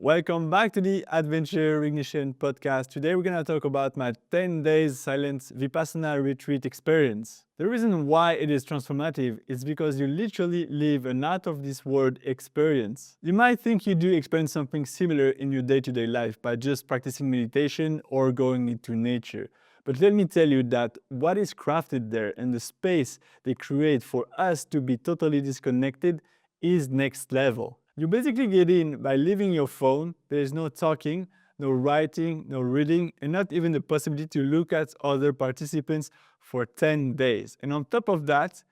Welcome back to the Adventure Reignition Podcast. Today we're going to talk about my 10 days silent Vipassana Retreat experience. The reason why it is transformative is because you literally live an out of this world experience. You might think you do experience something similar in your day-to-day life by just practicing meditation or going into nature. But let me tell you that what is crafted there and the space they create for us to be totally disconnected is next level. You basically get in by leaving your phone. There is no talking, no writing, no reading, and not even the possibility to look at other participants for 10 days. And on top of that,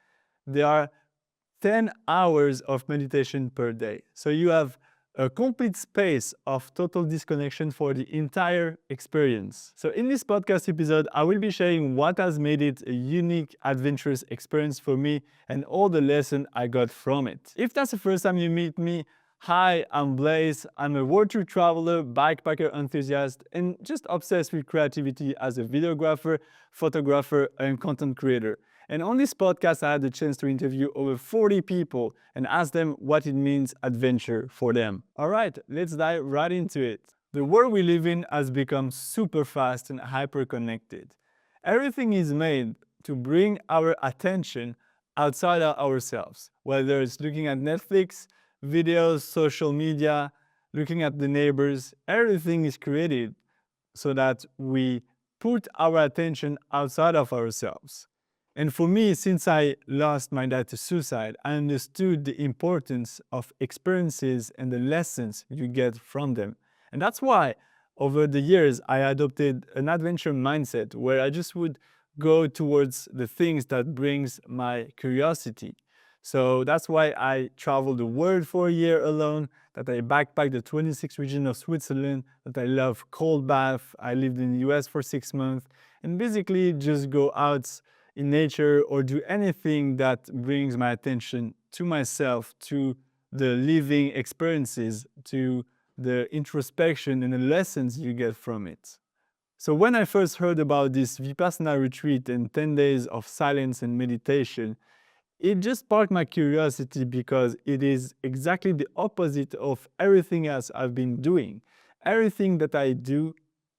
there are 10 hours of meditation per day. So you have a complete space of total disconnection for the entire experience. So in this podcast episode, I will be sharing what has made it a unique, adventurous experience for me and all the lessons I got from it. If that's the first time you meet me, hi, I'm Blaise. I'm a world tour traveler, backpacker enthusiast, and just obsessed with creativity as a videographer, photographer, and content creator. And on this podcast, I had the chance to interview over 40 people and ask them what it means adventure for them. All right, let's dive right into it. The world we live in has become super fast and hyper-connected. Everything is made to bring our attention outside of ourselves, whether it's looking at Netflix, videos, social media, looking at the neighbors. Everything is created so that we put our attention outside of ourselves. And for me, since I lost my dad to suicide, I understood the importance of experiences and the lessons you get from them. And that's why over the years, I adopted an adventure mindset where I just would go towards the things that brings my curiosity. So that's why I traveled the world for a year alone, that I backpacked the 26th region of Switzerland, that I love cold bath. I lived in the US for 6 months, and basically just go out in nature or do anything that brings my attention to myself, to the living experiences, to the introspection and the lessons you get from it. So when I first heard about this Vipassana retreat and 10 days of silence and meditation, it just sparked my curiosity because it is exactly the opposite of everything else I've been doing. Everything that I do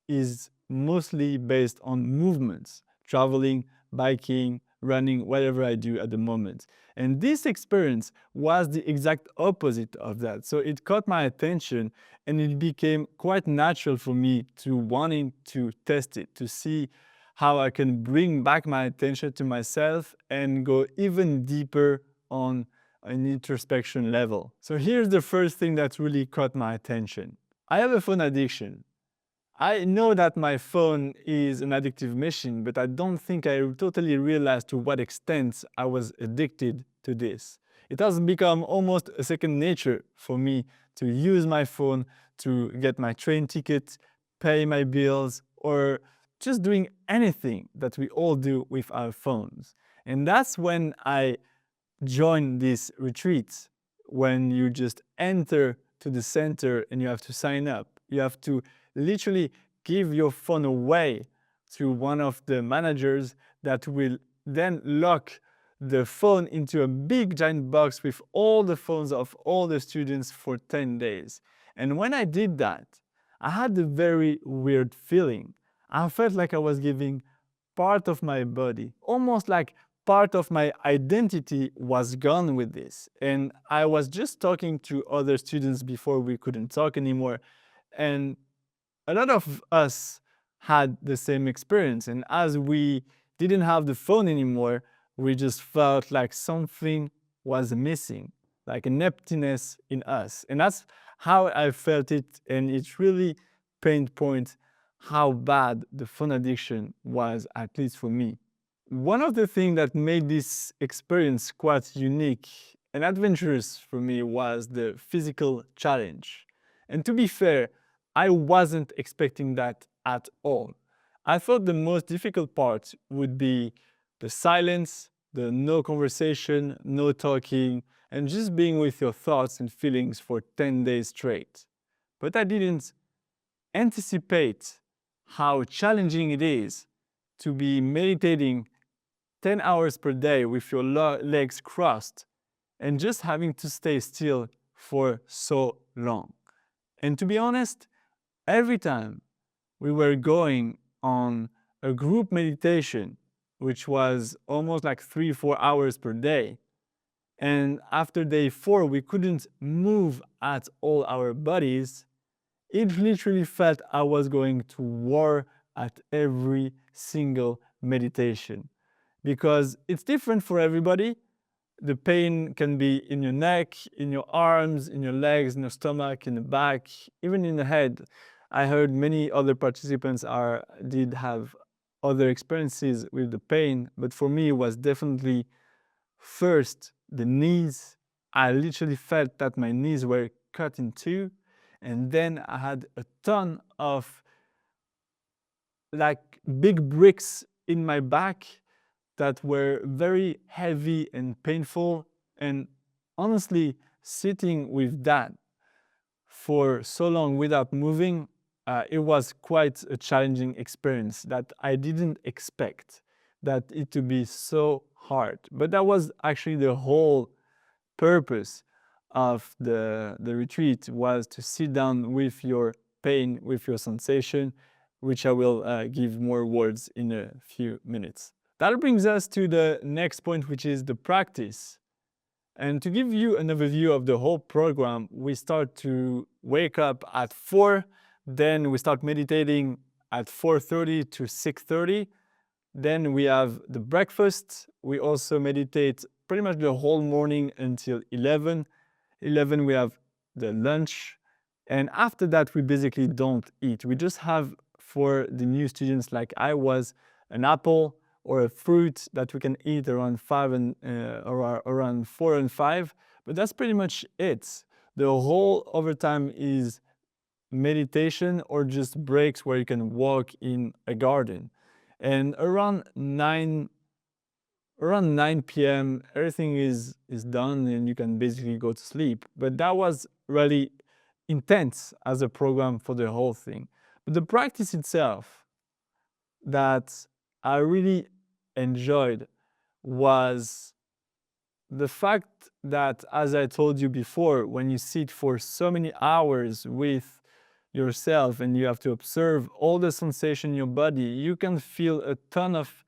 is mostly based on movements, traveling, biking, running, whatever I do at the moment. And this experience was the exact opposite of that. So it caught my attention and it became quite natural for me to wanting to test it, to see how I can bring back my attention to myself and go even deeper on an introspection level. So here's the first thing that really caught my attention. I have a phone addiction. I know that my phone is an addictive machine, but I don't think I totally realized to what extent I was addicted to this. It has become almost a second nature for me to use my phone to get my train ticket, pay my bills, or just doing anything that we all do with our phones. And that's when I joined this retreat, when you just enter to the center and you have to sign up. You have to literally give your phone away to one of the managers that will then lock the phone into a big giant box with all the phones of all the students for 10 days. And when I did that, I had a very weird feeling. I felt like I was giving part of my body, almost like part of my identity was gone with this. And I was just talking to other students before we couldn't talk anymore. And a lot of us had the same experience. And as we didn't have the phone anymore, we just felt like something was missing, like an emptiness in us. And that's how I felt it. And it really pinpoints how bad the phone addiction was, at least for me. One of the things that made this experience quite unique and adventurous for me was the physical challenge. And to be fair, I wasn't expecting that at all. I thought the most difficult part would be the silence, the no conversation, no talking, and just being with your thoughts and feelings for 10 days straight. But I didn't anticipate how challenging it is to be meditating 10 hours per day with your legs crossed and just having to stay still for so long. And to be honest, every time we were going on a group meditation, which was almost like 3-4 hours per day, and after day 4 we couldn't move at all our bodies, it literally felt I was going to war at every single meditation. Because it's different for everybody. The pain can be in your neck, in your arms, in your legs, in your stomach, in the back, even in the head. I heard many other participants did have other experiences with the pain, but for me it was definitely first the knees. I literally felt that my knees were cut in two, and then I had a ton of like big bricks in my back that were very heavy and painful. And honestly, sitting with that for so long without moving, it was quite a challenging experience that I didn't expect that it to be so hard. But that was actually the whole purpose of the retreat, was to sit down with your pain, with your sensation, which I will give more words in a few minutes. That brings us to the next point, which is the practice. And to give you an overview of the whole program, we start to wake up at 4, then we start meditating at 4:30 to 6:30. Then we have the breakfast. We also meditate pretty much the whole morning until 11. 11 we have the lunch. And after that, we basically don't eat. We just have, for the new students like I was, an apple or a fruit that we can eat around 5 and or around 4 and 5. But that's pretty much it. The whole overtime is meditation or just breaks where you can walk in a garden. And around 9 p.m. everything is done and you can basically go to sleep. But that was really intense as a program for the whole thing. But the practice itself that I really enjoyed was the fact that, as I told you before, when you sit for so many hours with yourself and you have to observe all the sensation in your body, you can feel a ton of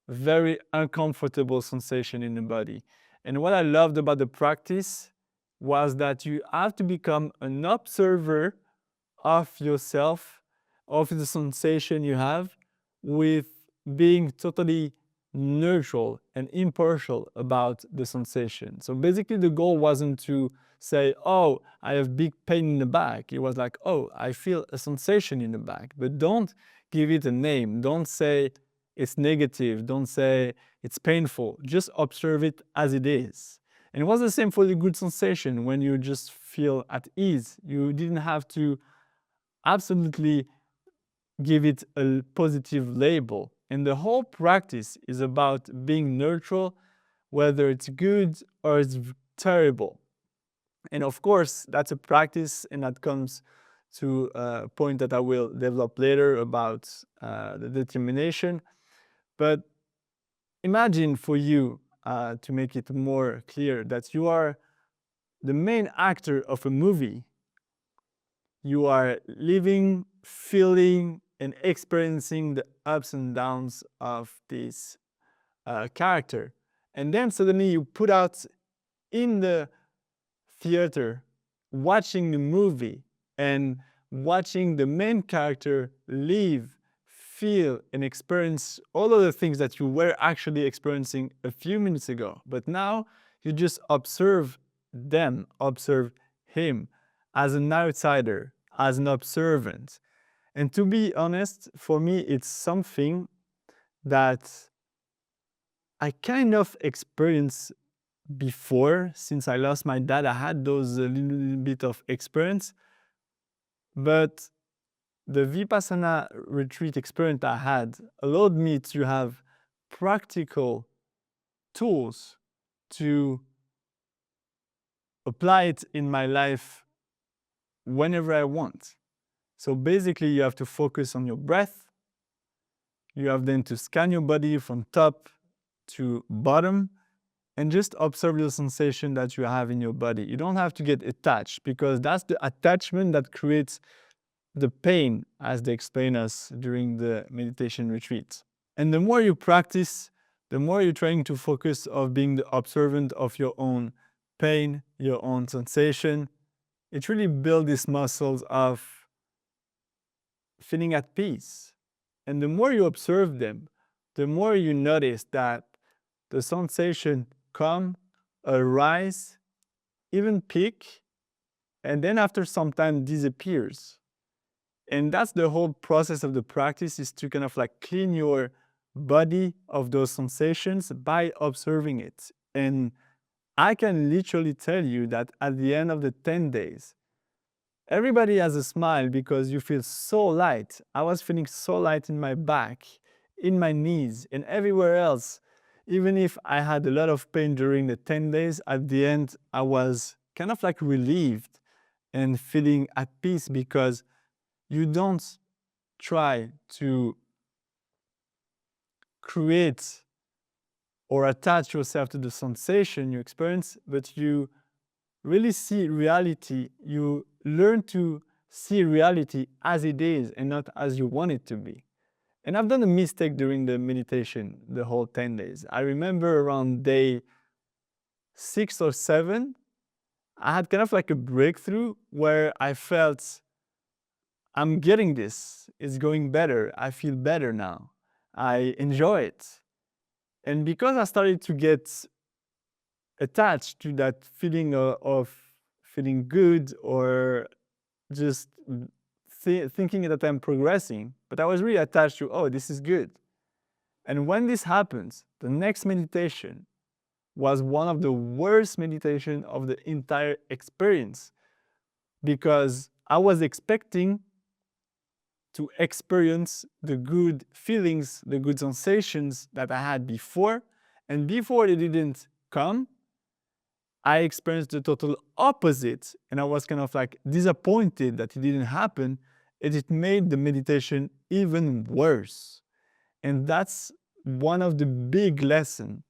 very uncomfortable sensation in the body. And what I loved about the practice was that you have to become an observer of yourself, of the sensation you have, with being totally neutral and impartial about the sensation. So basically the goal wasn't to say, oh, I have big pain in the back. It was like, oh, I feel a sensation in the back. But don't give it a name. Don't say it's negative. Don't say it's painful. Just observe it as it is. And it was the same for the good sensation. When you just feel at ease, you didn't have to absolutely give it a positive label. And the whole practice is about being neutral, whether it's good or it's terrible. And of course, that's a practice, and that comes to a point that I will develop later about the determination. But imagine for you, to make it more clear, that you are the main actor of a movie. You are living, feeling, and experiencing the ups and downs of this character. And then suddenly you put out in the theater watching the movie and watching the main character live, feel, and experience all of the things that you were actually experiencing a few minutes ago. But now you just observe them, observe him as an outsider, as an observant. And to be honest, for me, it's something that I kind of experienced before. Since I lost my dad, I had those little bit of experience. But the Vipassana retreat experience I had allowed me to have practical tools to apply it in my life whenever I want. So basically, you have to focus on your breath. You have then to scan your body from top to bottom. and just observe the sensation that you have in your body. You don't have to get attached, because that's the attachment that creates the pain, as they explain us during the meditation retreat. And the more you practice, the more you're trying to focus of being the observant of your own pain, your own sensation. It really builds these muscles of feeling at peace. And the more you observe them, the more you notice that the sensation come, arise, even peak, and then after some time disappears. And that's the whole process of the practice, is to kind of like clean your body of those sensations by observing it. And I can literally tell you that at the end of the 10 days, everybody has a smile because you feel so light. I was feeling so light in my back, in my knees, and everywhere else. Even if I had a lot of pain during the 10 days, at the end, I was kind of like relieved and feeling at peace, because you don't try to create or attach yourself to the sensation you experience, but you really see reality. You learn to see reality as it is and not as you want it to be. And I've done a mistake during the meditation the whole 10 days. I remember around day 6 or 7, I had kind of like a breakthrough where I felt, I'm getting this. It's going better. I feel better now. I enjoy it. And because I started to get attached to that feeling of feeling good, or just thinking that I'm progressing, but I was really attached to, oh, this is good. And when this happens, the next meditation was one of the worst meditation of the entire experience, because I was expecting to experience the good feelings, the good sensations that I had before, and before they didn't come, I experienced the total opposite, and I was kind of like disappointed that it didn't happen, and it made the meditation even worse. And that's one of the big lessons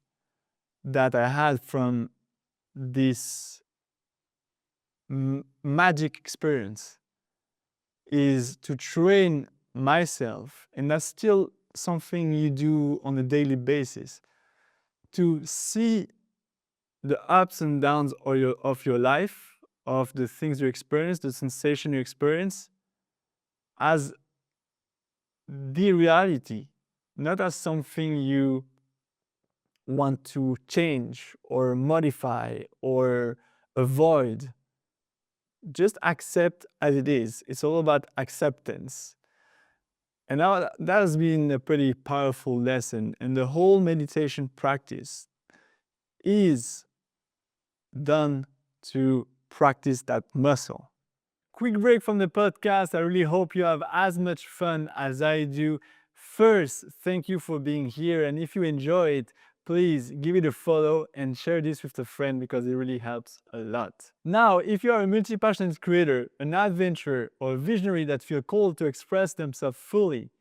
that I had from this magic experience, is to train myself, and that's still something you do on a daily basis, to see the ups and downs of your life, of the things you experience, the sensation you experience, as the reality, not as something you want to change or modify or avoid. Just accept as it is. It's all about acceptance. And now that has been a pretty powerful lesson. And the whole meditation practice is done to practice that muscle. Quick break from the podcast. I really hope you have as much fun as I do. First, thank you for being here. And if you enjoy it, please give it a follow and share this with a friend, because it really helps a lot. Now, if you are a multi-passionate creator, an adventurer, or a visionary that feel called to express themselves fully,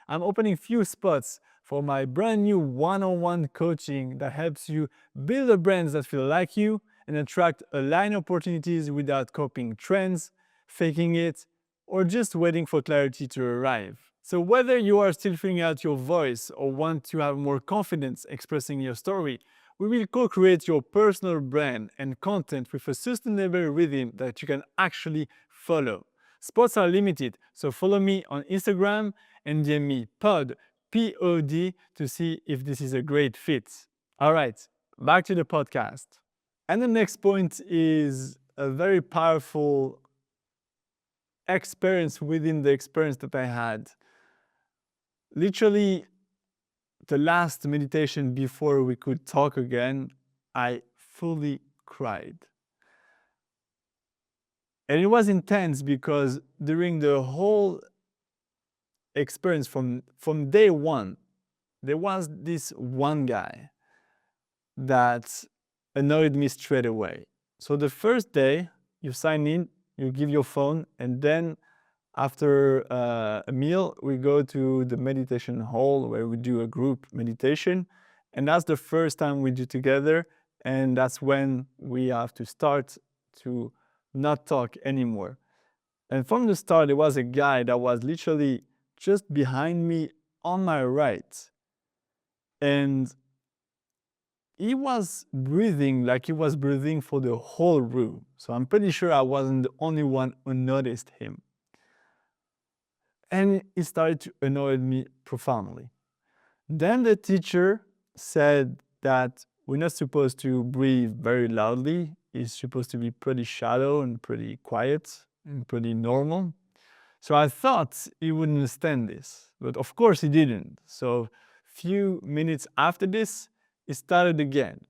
I'm opening few spots for my brand new one-on-one coaching that helps you build a brand that feel like you and attract aligned opportunities without copying trends, faking it, or just waiting for clarity to arrive. So whether you are still figuring out your voice or want to have more confidence expressing your story, we will co-create your personal brand and content with a sustainable rhythm that you can actually follow. Spots are limited, so follow me on Instagram and DM me POD to see if this is a great fit. All right, back to the podcast. And the next point is a very powerful experience within the experience that I had. Literally, the last meditation before we could talk again, I fully cried. And it was intense, because during the whole experience from day one, there was this one guy that annoyed me straight away. So the first day, you sign in, you give your phone, and then after a meal, we go to the meditation hall where we do a group meditation. And that's the first time we do together. And that's when we have to start to not talk anymore. And from the start, there was a guy that was literally just behind me on my right. And he was breathing like he was breathing for the whole room. So I'm pretty sure I wasn't the only one who noticed him. And it started to annoy me profoundly. Then the teacher said that we're not supposed to breathe very loudly. It's supposed to be pretty shallow and pretty quiet and pretty normal. So I thought he would understand this, but of course he didn't. So few minutes after this, it started again.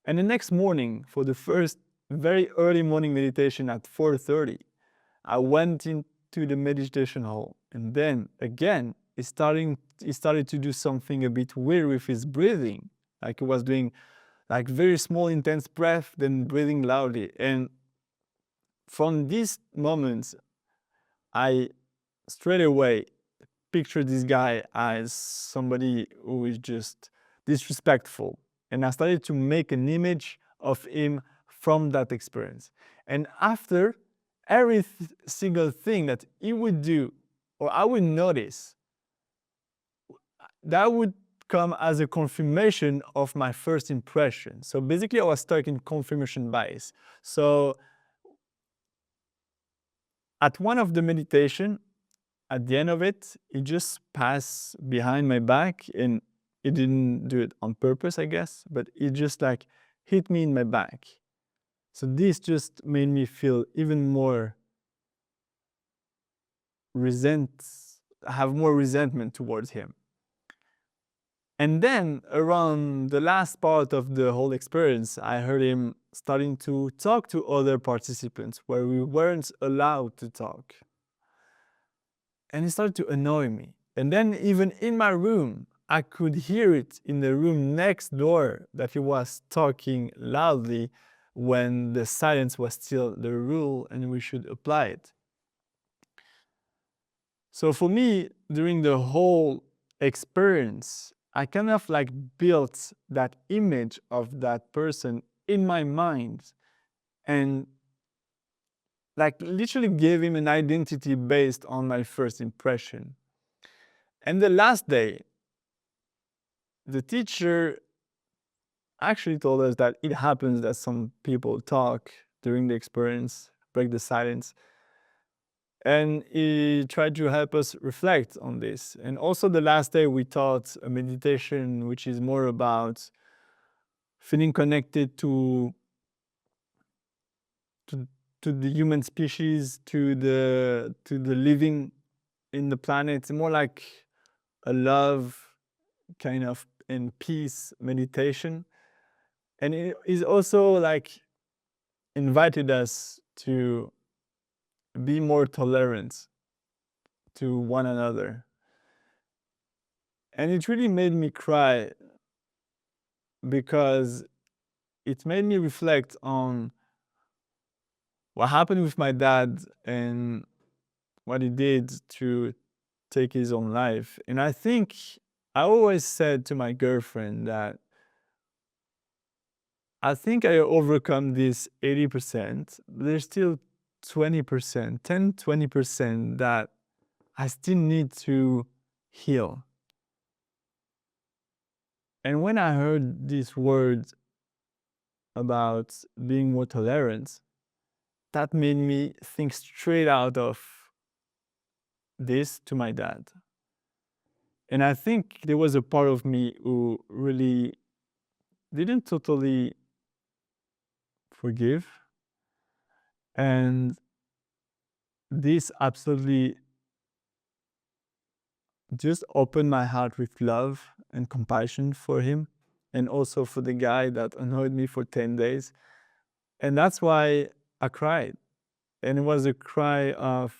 And the next morning, for the first very early morning meditation at 4:30, I went into the meditation hall, and then again he started to do something a bit weird with his breathing. Like he was doing like very small intense breath, then breathing loudly. And from these moments, I straight away pictured this guy as somebody who is just disrespectful. And I started to make an image of him from that experience. And after every single thing that he would do or I would notice, that would come as a confirmation of my first impression. So basically I was stuck in confirmation bias. So at one of the meditation, at the end of it, he just passed behind my back, and he didn't do it on purpose, I guess, but it just like hit me in my back. So this just made me feel even more have more resentment towards him. And then around the last part of the whole experience, I heard him starting to talk to other participants where we weren't allowed to talk. And it started to annoy me. And then even in my room, I could hear it in the room next door that he was talking loudly when the silence was still the rule and we should apply it. So for me, during the whole experience, I kind of like built that image of that person in my mind and like literally gave him an identity based on my first impression. And the last day, the teacher actually told us that it happens that some people talk during the experience, break the silence. And he tried to help us reflect on this. And also the last day we taught a meditation which is more about feeling connected to the human species, to the living in the planet. It's more like a love kind of and peace meditation. And it is also like invited us to be more tolerant to one another. And it really made me cry because it made me reflect on what happened with my dad and what he did to take his own life. And I think I always said to my girlfriend that I think I overcome this 80%. There's still 20%, 10, 20% that I still need to heal. And when I heard these words about being more tolerant, that made me think straight out of this to my dad. And I think there was a part of me who really didn't totally forgive. And this absolutely just opened my heart with love and compassion for him and also for the guy that annoyed me for 10 days. And that's why I cried. And it was a cry of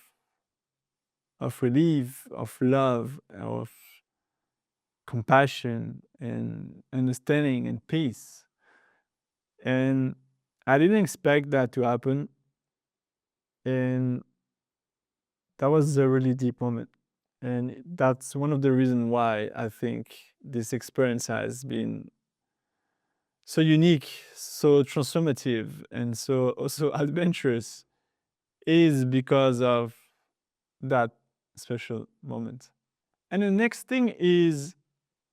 relief, of love, of compassion and understanding and peace. And I didn't expect that to happen. And that was a really deep moment. And that's one of the reasons why I think this experience has been so unique, so transformative, and so also adventurous is because of that special moment. And the next thing is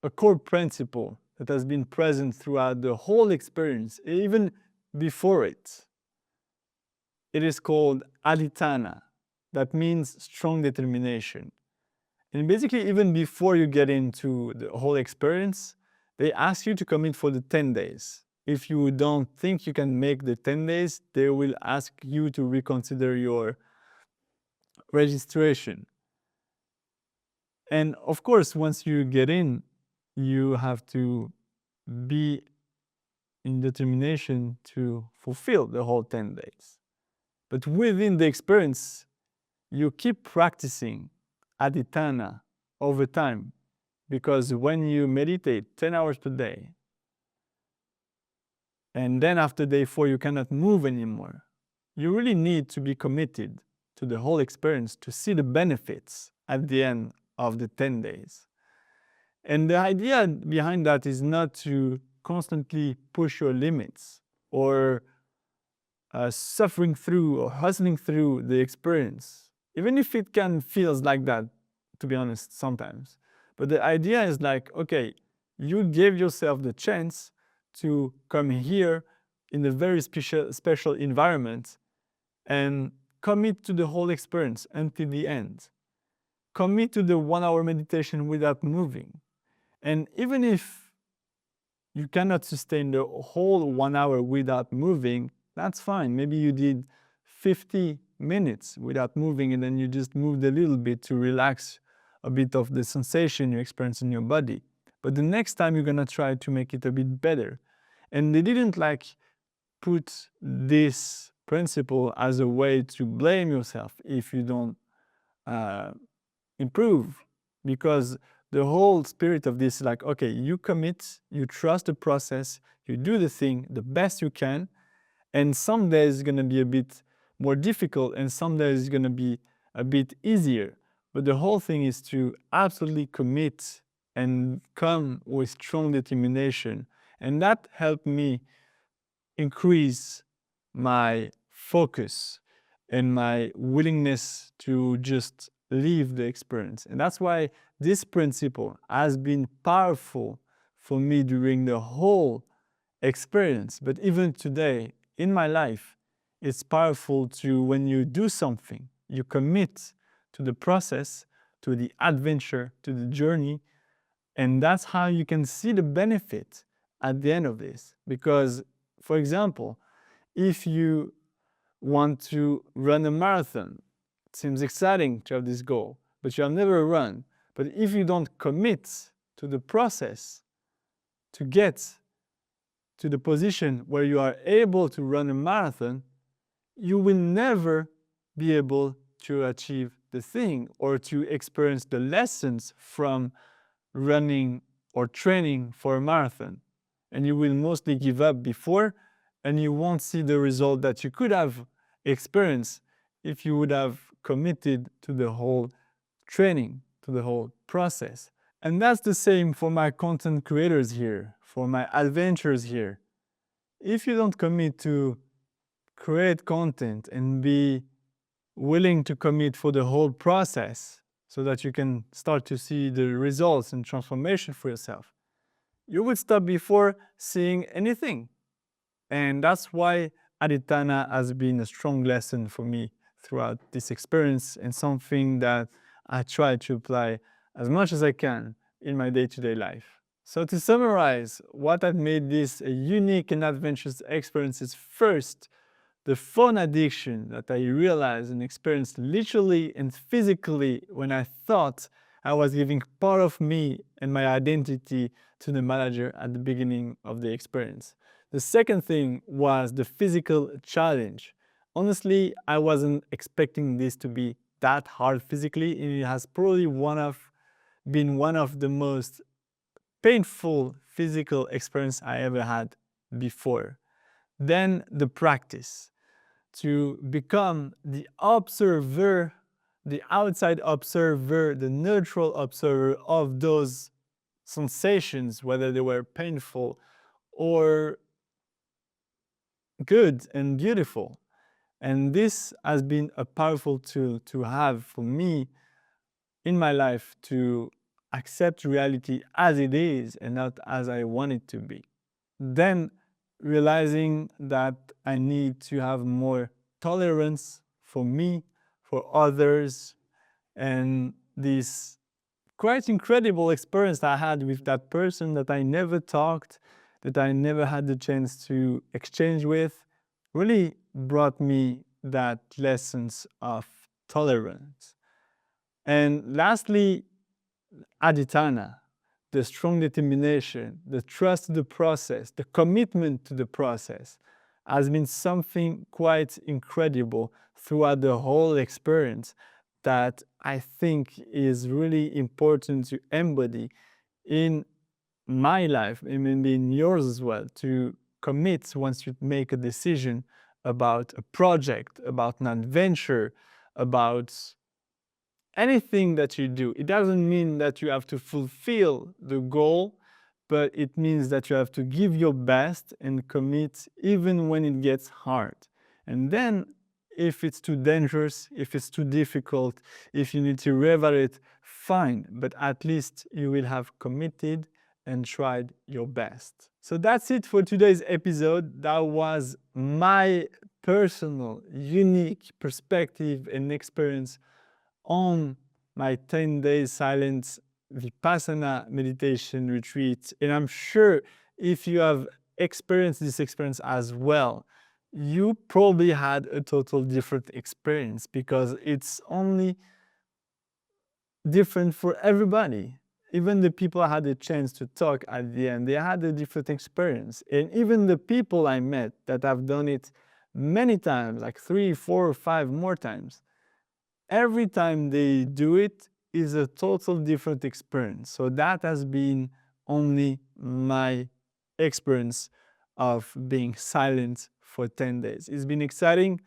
a core principle that has been present throughout the whole experience, even before it. It is called Adhitthana. That means strong determination. And basically, even before you get into the whole experience, they ask you to commit for the 10 days. If you don't think you can make the 10 days, they will ask you to reconsider your registration. And of course, once you get in, you have to be in determination to fulfill the whole 10 days. But within the experience, you keep practicing Adhitthana over time, because when you meditate 10 hours per day, and then after day 4 you cannot move anymore, you really need to be committed to the whole experience to see the benefits at the end of the 10 days. And the idea behind that is not to constantly push your limits or suffering through or hustling through the experience, even if it can feels like that, to be honest, sometimes. But the idea is like, okay, you gave yourself the chance to come here in a very special environment and commit to the whole experience until the end. Commit to the 1 hour meditation without moving. And even if you cannot sustain the whole 1 hour without moving, that's fine. Maybe you did 50 minutes without moving and then you just moved a little bit to relax a bit of the sensation you experience in your body. But the next time you're gonna try to make it a bit better. And they didn't put this principle as a way to blame yourself if you don't improve, because the whole spirit of this is like, okay, you commit, you trust the process, you do the thing the best you can, and some days it's going to be a bit more difficult and some days it's going to be a bit easier. But the whole thing is to absolutely commit and come with strong determination. And that helped me increase my focus and my willingness to just live the experience. And that's why this principle has been powerful for me during the whole experience. But even today, in my life, it's powerful to, when you do something, you commit to the process, to the adventure, to the journey, and that's how you can see the benefit at the end of this. Because, for example, if you want to run a marathon, it seems exciting to have this goal, but you have never run. But if you don't commit to the process to get to the position where you are able to run a marathon, you will never be able to achieve the thing or to experience the lessons from running or training for a marathon. And you will mostly give up before, and you won't see the result that you could have experienced if you would have committed to the whole training, to the whole process. And that's the same for my content creators here, for my adventurers here. If you don't commit to create content and be willing to commit for the whole process so that you can start to see the results and transformation for yourself, you would stop before seeing anything. And that's why Adhitthana has been a strong lesson for me throughout this experience and something that I try to apply as much as I can in my day-to-day life. So to summarize, what had made this a unique and adventurous experience is first, the phone addiction that I realized and experienced literally and physically when I thought I was giving part of me and my identity to the manager at the beginning of the experience. The second thing was the physical challenge. Honestly, I wasn't expecting this to be that hard physically, and it has probably been one of the most painful physical experience I ever had before. Then the practice to become the observer, the outside observer, the neutral observer of those sensations, whether they were painful or good and beautiful. And this has been a powerful tool to have for me in my life to accept reality as it is and not as I want it to be. Then realizing that I need to have more tolerance for me, for others, and this quite incredible experience I had with that person that I never talked, that I never had the chance to exchange with, really brought me that lessons of tolerance. And lastly, Adhitthana, the strong determination, the trust to the process, the commitment to the process, has been something quite incredible throughout the whole experience that I think is really important to embody in my life and maybe in yours as well, to commit once you make a decision about a project, about an adventure, about anything that you do. It doesn't mean that you have to fulfill the goal, but it means that you have to give your best and commit even when it gets hard. And then, if it's too dangerous, if it's too difficult, if you need to reevaluate, fine, but at least you will have committed and tried your best. So that's it for today's episode. That was my personal, unique perspective and experience on my 10 days silent Vipassana meditation retreat. And I'm sure if you have experienced this experience as well, you probably had a total different experience because it's only different for everybody. Even the people I had a chance to talk at the end, they had a different experience. And even the people I met that have done it many times, like 3, 4, 5 more times, every time they do it is a total different experience. So that has been only my experience of being silent for 10 days. It's been exciting.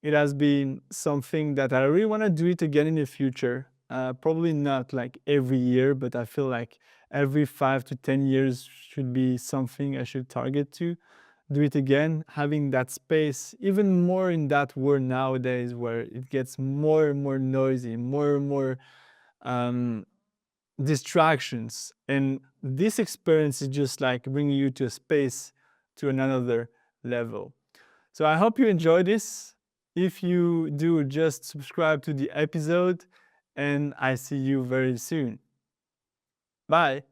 It has been something that I really want to do it again in the future. Probably not like every year, but I feel like every 5 to 10 years should be something I should target to do it again, having that space, even more in that world nowadays where it gets more and more noisy, more and more distractions. And this experience is just like bringing you to a space, to another level. So I hope you enjoy this. If you do, just subscribe to the episode, and I see you very soon. Bye.